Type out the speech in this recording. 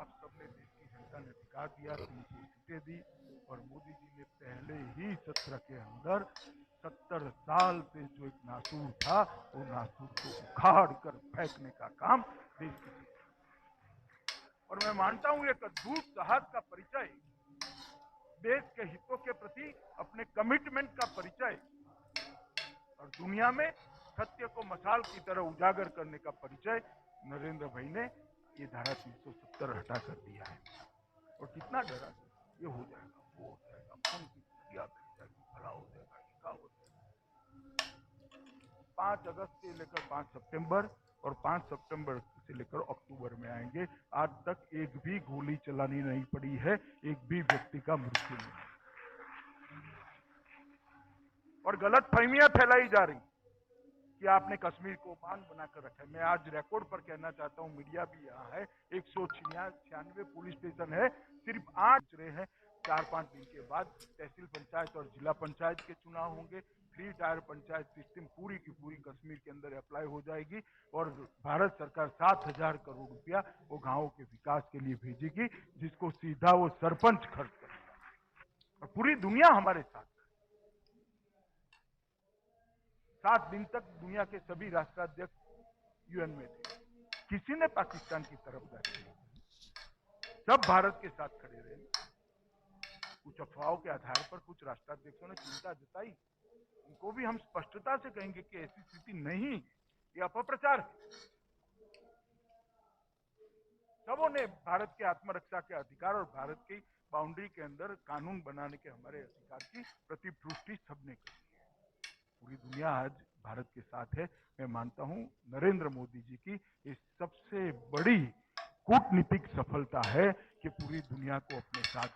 आप सबने, देश की जनता ने अधिकार दिया, 300 सीटें दी और मोदी जी ने पहले ही सत्र के अंदर 70 साल से जो एक नासूर था वो नासूर को उखाड़ कर फेंकने का काम देश की, और मैं मानता हूं एक अद्भुत साहस का परिचय, देश के हितों के प्रति अपने कमिटमेंट का परिचय और दुनिया में सत्य को मशाल की तरह उजागर करने का परिचय नरेंद्र भाई ने ये धारा 370 हटा कर दिया है। और कितना डरा, ये हो जाएगा, वो हो जाएगा, खून की नदियां बह जाएगी, भला हो जाएगा, ये हो जाएगा। 5 अगस्त से लेकर 5 सितंबर और 5 सितंबर से लेकर अक्टूबर में आएंगे। आज तक एक भी गोली चलानी नहीं पड़ी है, एक भी व्यक्ति का मृत्यु नहीं, और गलत फहमियां फैलाई जा रही कि आपने कश्मीर को बांध बनाकर रखा है। मैं आज रिकॉर्ड पर कहना चाहता हूं, मीडिया भी यहाँ है, 196 पुलिस स्टेशन है, सिर्फ 8 रहे हैं। 4-5 दिन के बाद तहसील पंचायत और जिला पंचायत के चुनाव होंगे। 3 टायर पंचायत सिस्टम पूरी की पूरी कश्मीर के अंदर अप्लाई हो जाएगी और भारत सरकार 7,000 करोड़ रुपया वो गांवों के विकास के लिए भेजेगी, जिसको सीधा वो सरपंच खर्च करेगा और पूरी दुनिया हमारे साथ। 7 दिन तक दुनिया के सभी राष्ट्राध्यक्ष यूएन में थे, किसी ने पाकिस्तान की तरफ नहीं, सब भारत के साथ खड़े रहे। कुछ अफवाहों के आधार पर कुछ राष्ट्राध्यक्षों ने चिंता जताई, उनको भी हम स्पष्टता से कहेंगे कि ऐसी स्थिति नहीं, ये अपप्रचार है। सबों ने भारत के आत्मरक्षा के अधिकार और भारत की बाउंड्री के अंदर कानून बनाने के हमारे अधिकार की प्रतिपुष्टि सबने की है। पूरी दुनिया आज भारत के साथ है। मैं मानता हूं नरेंद्र मोदी जी की ये सबसे बड़ी कूटनीतिक सफलता है कि पूरी दुनिया को अपने साथ